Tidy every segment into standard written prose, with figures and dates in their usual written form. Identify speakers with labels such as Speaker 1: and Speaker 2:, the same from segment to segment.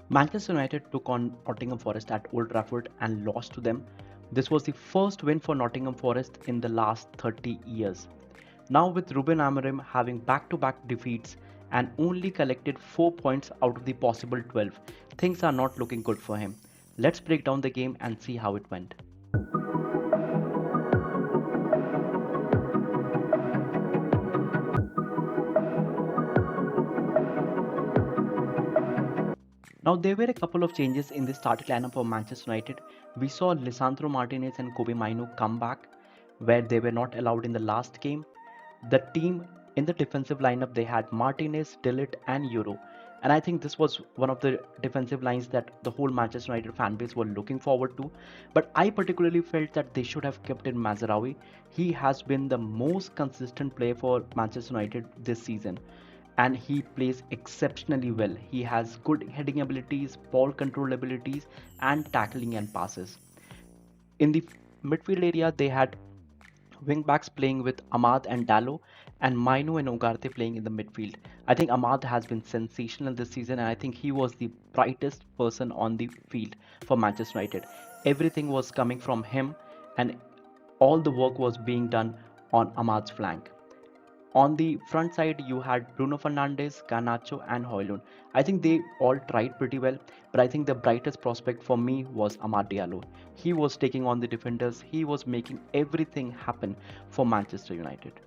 Speaker 1: Manchester United took on Nottingham Forest at Old Trafford and lost to them. This was the first win for Nottingham Forest in the last 30 years. Now, with Ruben Amorim having back to back defeats and only collected 4 points out of the possible 12, things are not looking good for him. Let's break down the game and see how it went. Now, there were a couple of changes in the starting lineup for Manchester United. We saw Lisandro Martinez and Kobe Mainu come back, where they were not allowed in the last game. The team in the defensive lineup, they had Martinez, Dillit, and Euro. And I think this was one of the defensive lines that the whole Manchester United fan base were looking forward to. But I particularly felt that they should have kept in Mazraoui. He has been the most consistent player for Manchester United this season, and he plays exceptionally well. He has good heading abilities, ball control abilities, and tackling and passes. In the midfield area, they had wingbacks playing with Ahmad and Dallo, and Mainu and Ugarte playing in the midfield. I think Ahmad has been sensational this season, and I think he was the brightest person on the field for Manchester United. Everything was coming from him, and all the work was being done on Ahmad's flank. On the front side, you had Bruno Fernandes, Garnacho, and Højlund. I think they all tried pretty well, but I think the brightest prospect for me was Amad Diallo. He was taking on the defenders, he was making everything happen for Manchester United.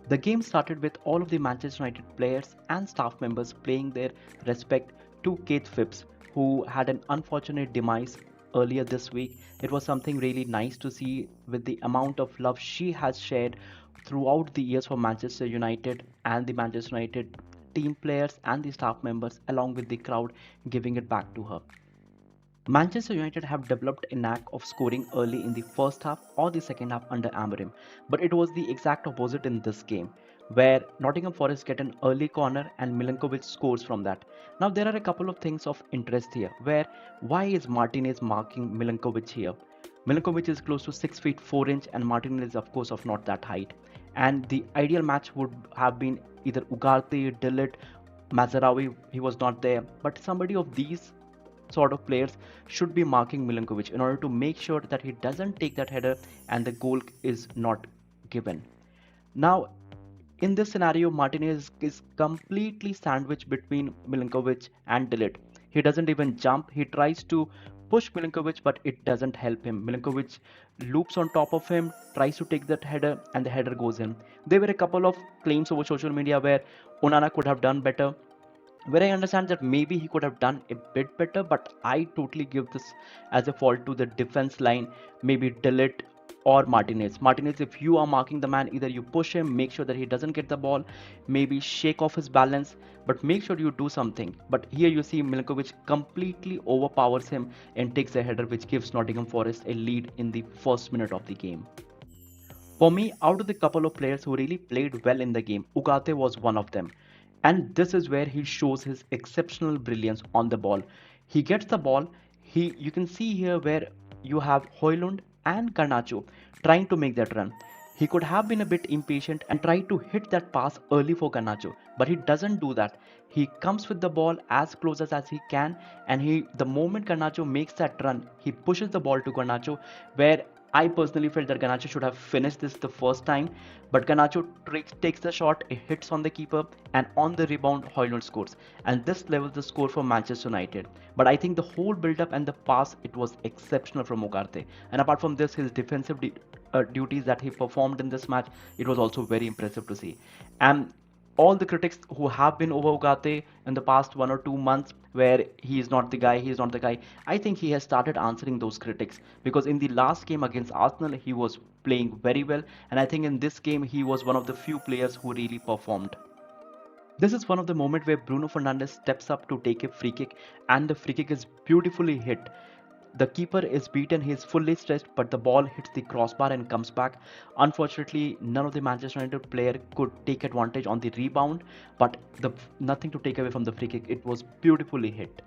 Speaker 1: The game started with all of the Manchester United players and staff members paying their respect to Kate Phipps, who had an unfortunate demise earlier this week. It was something really nice to see with the amount of love she has shared throughout the years for Manchester United and the Manchester United team players and the staff members, along with the crowd, giving it back to her. Manchester United have developed a knack of scoring early in the first half or the second half under Amorim, but it was the exact opposite in this game, where Nottingham Forest get an early corner and Milinkovic scores from that. Now there are a couple of things of interest here, where why is Martinez marking Milinkovic here? Milinkovic is close to 6 feet 4 inch and Martinez is of course of not that height. And the ideal match would have been either Ugarte, Dillit, Mazarawi, he was not there, but somebody of these sort of players should be marking Milinkovic in order to make sure that he doesn't take that header and the goal is not given. Now, in this scenario, Martinez is completely sandwiched between Milinkovic and Dillit. He doesn't even jump. He tries to push Milinkovic, but it doesn't help him. Milinkovic loops on top of him, tries to take that header, and the header goes in. There were a couple of claims over social media where Onana could have done better, where I understand that maybe he could have done a bit better, but I totally give this as a fault to the defense line, maybe Delete or Martinez. Martinez, if you are marking the man, either you push him, make sure that he doesn't get the ball, maybe shake off his balance, but make sure you do something. But here you see Milinkovic completely overpowers him and takes a header which gives Nottingham Forest a lead in the first minute of the game. For me, out of the couple of players who really played well in the game, Ugarte was one of them. And this is where he shows his exceptional brilliance on the ball. He gets the ball, you can see here where you have Højlund and Garnacho trying to make that run. He could have been a bit impatient and tried to hit that pass early for Garnacho, but he doesn't do that. He comes with the ball as close as he can, and the moment Garnacho makes that run, he pushes the ball to Garnacho, where I personally felt that Garnacho should have finished this the first time, but Garnacho takes the shot, it hits on the keeper, and on the rebound, Højlund scores. And this levels the score for Manchester United. But I think the whole build-up and the pass, it was exceptional from Ugarte. And apart from this, his defensive duties that he performed in this match, it was also very impressive to see. And all the critics who have been over Ugarte in the past 1 or 2 months, where he is not the guy, he is not the guy, I think he has started answering those critics, because in the last game against Arsenal, he was playing very well, and I think in this game, he was one of the few players who really performed. This is one of the moments where Bruno Fernandes steps up to take a free kick, and the free kick is beautifully hit. The keeper is beaten, he is fully stretched, but the ball hits the crossbar and comes back. Unfortunately, none of the Manchester United player could take advantage on the rebound, but nothing to take away from the free kick. It was beautifully hit.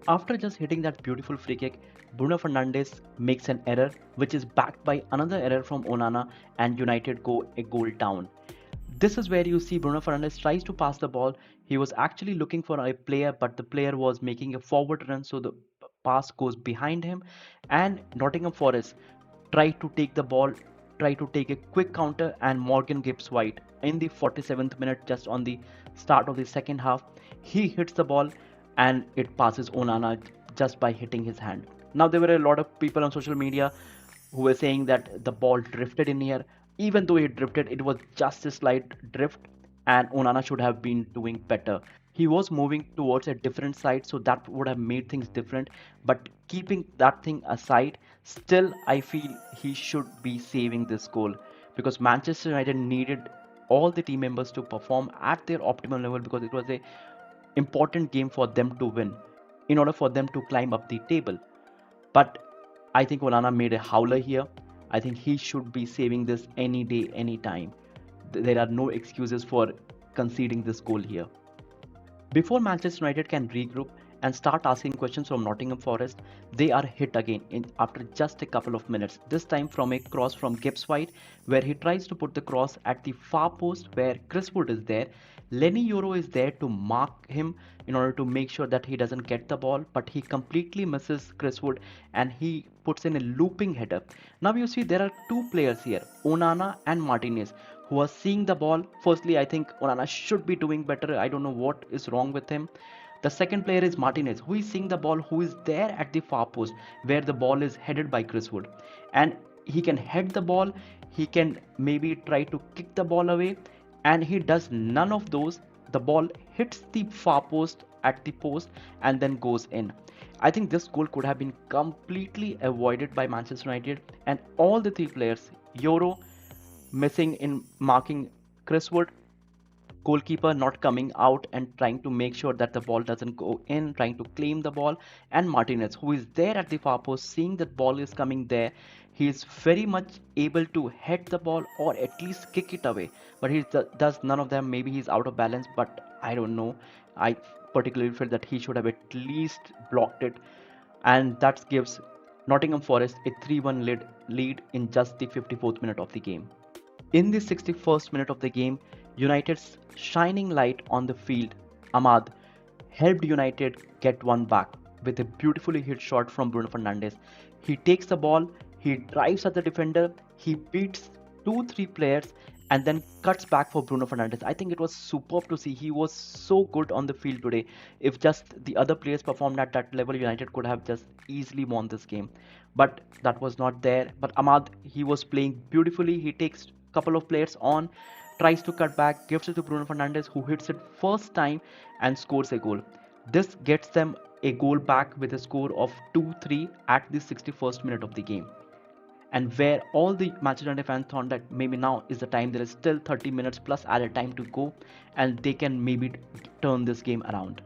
Speaker 1: After just hitting that beautiful free kick, Bruno Fernandes makes an error, which is backed by another error from Onana, and United go a goal down. This is where you see Bruno Fernandes tries to pass the ball. He was actually looking for a player, but the player was making a forward run, so the pass goes behind him. And Nottingham Forest try to take the ball, try to take a quick counter, and Morgan Gibbs White in the 47th minute, just on the start of the second half, he hits the ball and it passes Onana just by hitting his hand. Now there were a lot of people on social media who were saying that the ball drifted in here. Even though it drifted, it was just a slight drift, and Onana should have been doing better. He was moving towards a different side, so that would have made things different. But keeping that thing aside, still I feel he should be saving this goal, because Manchester United needed all the team members to perform at their optimal level, because it was a important game for them to win in order for them to climb up the table. But I think Onana made a howler here. I think he should be saving this any day, any time. There are no excuses for conceding this goal here. Before Manchester United can regroup and start asking questions from Nottingham Forest, they are hit again after just a couple of minutes. This time from a cross from Gibbs White, where he tries to put the cross at the far post where Chris Wood is there. Lenny Yoro is there to mark him in order to make sure that he doesn't get the ball, but he completely misses Chris Wood and he puts in a looping header. Now you see there are two players here, Onana and Martinez, who are seeing the ball. Firstly, I think Onana should be doing better. I don't know what is wrong with him. The second player is Martinez, who is seeing the ball, who is there at the far post where the ball is headed by Chris Wood. And he can head the ball, he can maybe try to kick the ball away, and he does none of those. The ball hits the far post at the post and then goes in. I think this goal could have been completely avoided by Manchester United, and all the three players, Euro missing in marking Chris Wood, goalkeeper not coming out and trying to make sure that the ball doesn't go in, trying to claim the ball, and Martinez, who is there at the far post, seeing that ball is coming there. He is very much able to head the ball or at least kick it away, but he does none of them. Maybe he's out of balance, but I don't know. I particularly feel that he should have at least blocked it, and that gives Nottingham Forest a 3-1 lead in just the 54th minute of the game. In the 61st minute of the game, United's shining light on the field, Ahmad, helped United get one back with a beautifully hit shot from Bruno Fernandes. He takes the ball, he drives at the defender, he beats 2-3 players and then cuts back for Bruno Fernandes. I think it was superb to see. He was so good on the field today. If just the other players performed at that level, United could have just easily won this game. But that was not there. But Ahmad, he was playing beautifully. He takes couple of players on, tries to cut back, gives it to Bruno Fernandes, who hits it first time and scores a goal. This gets them a goal back with a score of 2-3 at the 61st minute of the game. And where all the Manchester United fans thought that maybe now is the time, there is still 30 minutes plus added time to go, and they can maybe turn this game around.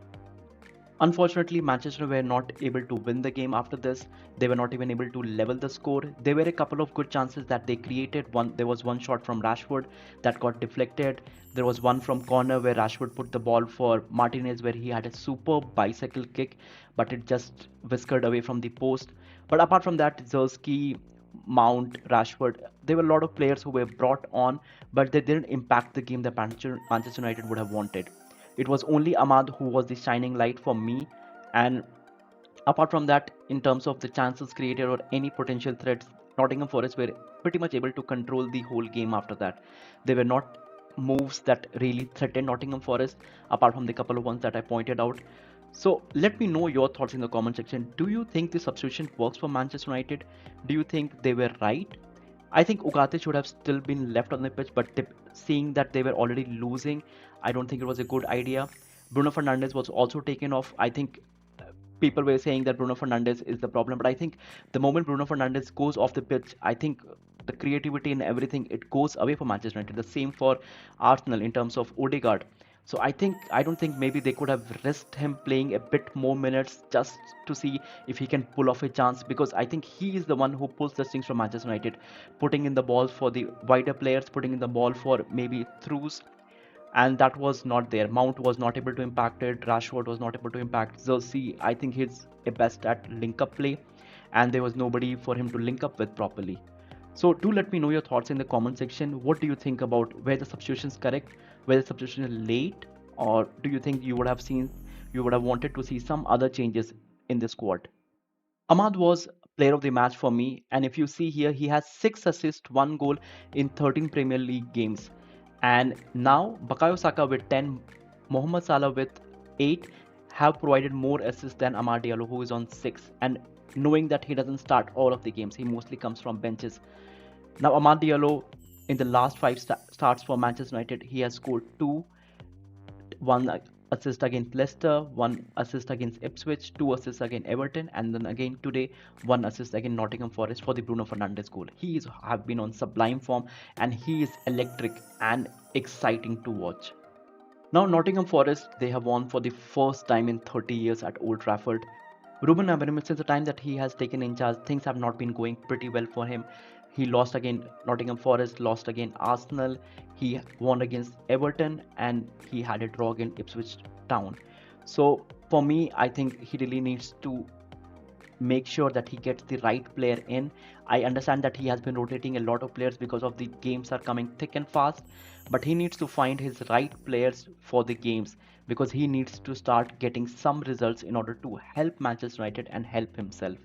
Speaker 1: Unfortunately, Manchester were not able to win the game after this. They were not even able to level the score. There were a couple of good chances that they created. There was one shot from Rashford that got deflected. There was one from corner where Rashford put the ball for Martinez, where he had a superb bicycle kick, but it just whiskered away from the post. But apart from that, Zerski, Mount, Rashford, there were a lot of players who were brought on, but they didn't impact the game that Manchester United would have wanted. It was only Ahmad who was the shining light for me. And apart from that, in terms of the chances created or any potential threats, Nottingham Forest were pretty much able to control the whole game after that. There were not moves that really threatened Nottingham Forest, apart from the couple of ones that I pointed out. So let me know your thoughts in the comment section. Do you think the substitution works for Manchester United? Do you think they were right? I think Ugarte should have still been left on the pitch, but seeing that they were already losing, I don't think it was a good idea. Bruno Fernandes was also taken off. I think people were saying that Bruno Fernandes is the problem, but I think the moment Bruno Fernandes goes off the pitch, I think the creativity and everything, it goes away for Manchester United. The same for Arsenal in terms of Odegaard. So I don't think maybe they could have risked him playing a bit more minutes just to see if he can pull off a chance, because I think he is the one who pulls the strings from Manchester United, putting in the ball for the wider players, putting in the ball for maybe throughs, and that was not there. Mount was not able to impact it. Rashford was not able to impact. Xerxes, I think he's a best at link up play, and there was nobody for him to link up with properly. So do let me know your thoughts in the comment section. What do you think about where the substitution is correct, where the substitution is late, or do you think you would have wanted to see some other changes in the squad? Ahmad was player of the match for me, and if you see here, he has 6 assists, 1 goal in 13 Premier League games. And now Bakayo Saka with 10, Mohamed Salah with 8 have provided more assists than Amad Diallo, who is on 6. And knowing that he doesn't start all of the games, he mostly comes from benches. Now Amad Diallo, in the last 5 starts for Manchester United, he has scored 2, one assist against Leicester, 1 assist against Ipswich, 2 assists against Everton, and then again today 1 assist against Nottingham Forest for the Bruno Fernandes goal. He is have been on sublime form, and he is electric and exciting to watch. Now Nottingham Forest, they have won for the first time in 30 years at Old Trafford. Ruben Amorim, since the time that he has taken in charge, things have not been going pretty well for him. He lost against Nottingham Forest, lost against Arsenal, he won against Everton, and he had a draw against Ipswich Town. So for me, I think he really needs to make sure that he gets the right player in. I understand that he has been rotating a lot of players because of the games are coming thick and fast, but he needs to find his right players for the games because he needs to start getting some results in order to help Manchester United and help himself.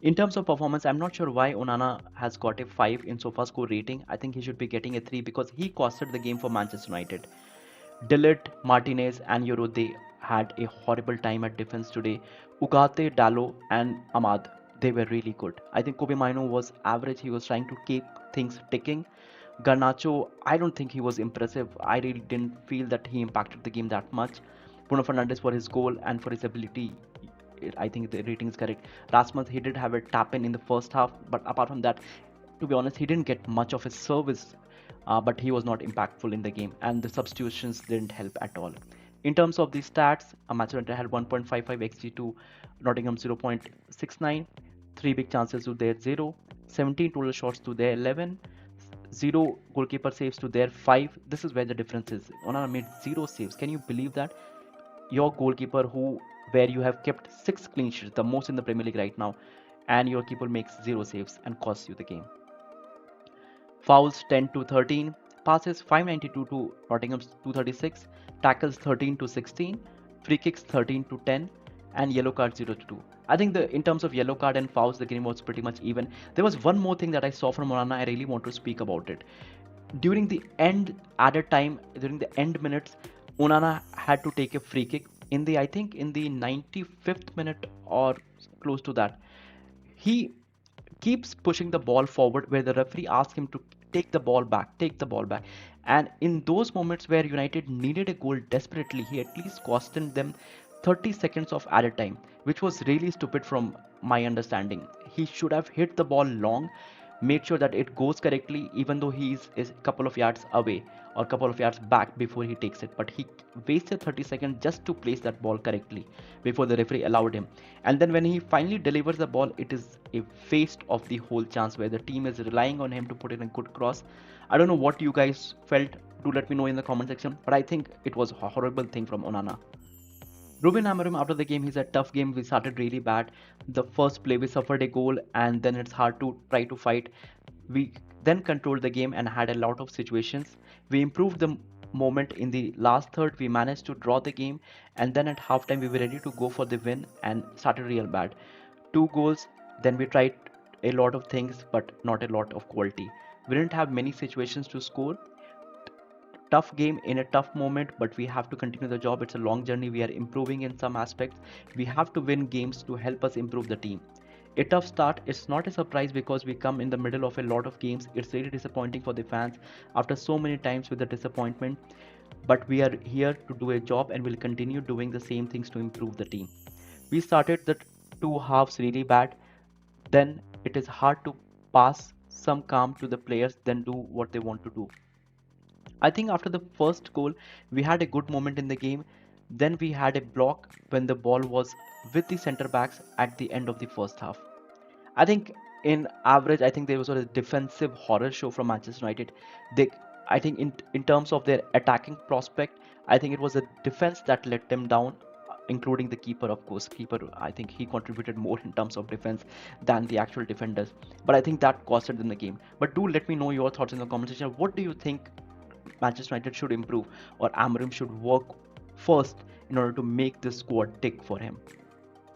Speaker 1: In terms of performance, I'm not sure why Onana has got a 5 in SofaScore rating. I think he should be getting a 3 because he costed the game for Manchester United. Dillet, Martinez, and Euro, they had a horrible time at defense today. Ugarte, Dallo, and Ahmad, they were really good. I think Kobe Maino was average. He was trying to keep things ticking. Garnacho, I don't think he was impressive. I really didn't feel that he impacted the game that much. Bruno Fernandes for his goal and for his ability, I think the rating is correct. Rasmus, he did have a tap in the first half, but apart from that, to be honest, he didn't get much of his service, but he was not impactful in the game, and the substitutions didn't help at all. In terms of the stats, Manchester United had 1.55 xg to Nottingham 0.69, 3 big chances to their 0, 17 total shots to their 11, 0 goalkeeper saves to their 5. This is where the difference is. Onana made 0 saves. Can you believe that? Your goalkeeper, who where you have kept 6 clean sheets, the most in the Premier League right now, and your keeper makes 0 saves and costs you the game. Fouls 10 to 13, passes 592 to Nottingham's 236, tackles 13 to 16, free kicks 13 to 10, and yellow card 0 to 2. I think in terms of yellow card and fouls, the game was pretty much even. There was one more thing that I saw from Onana. I really want to speak about it. During the end added time, during the end minutes, Onana had to take a free kick in the, I think in the 95th minute or close to that. He keeps pushing the ball forward where the referee asks him to take the ball back. And in those moments where United needed a goal desperately, he at least costed them 30 seconds of added time, which was really stupid from my understanding. He should have hit the ball long, made sure that it goes correctly, even though is a couple of yards away or a couple of yards back before he takes it. But he wasted 30 seconds just to place that ball correctly before the referee allowed him. And then when he finally delivers the ball, it is a waste of the whole chance where the team is relying on him to put in a good cross. I don't know what you guys felt. Do let me know in the comment section. But I think it was a horrible thing from Onana. Ruben Amorim, after the game, he said, tough game. We started really bad. The first play, we suffered a goal, and then it's hard to try to fight. We then controlled the game and had a lot of situations. We improved the moment in the last third. We managed to draw the game, and then at halftime, we were ready to go for the win and started real bad. 2 goals, then we tried a lot of things, but not a lot of quality. We didn't have many situations to score. Tough game in a tough moment, but we have to continue the job. It's a long journey. We are improving in some aspects. We have to win games to help us improve the team. A tough start, it's not a surprise because we come in the middle of a lot of games. It's really disappointing for the fans after so many times with the disappointment, but we are here to do a job and will continue doing the same things to improve the team. We started the 2 halves really bad, then it is hard to pass some calm to the players, then do what they want to do. I think after the first goal, we had a good moment in the game. Then we had a block when the ball was with the center backs at the end of the first half. I think in average, I think there was a defensive horror show from Manchester United. They, I think in terms of their attacking prospect, I think it was a defense that let them down. including the keeper, of course. Keeper, I think he contributed more in terms of defense than the actual defenders. But I think that costed them the game. But do let me know your thoughts in the comment section. What do you think Manchester United should improve, or Amorim should work first in order to make this squad tick for him?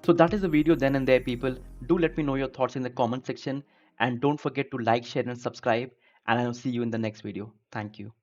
Speaker 1: So that is the video then and there, people. Do let me know your thoughts in the comment section, and don't forget to like, share, and subscribe. And I'll see you in the next video. Thank you.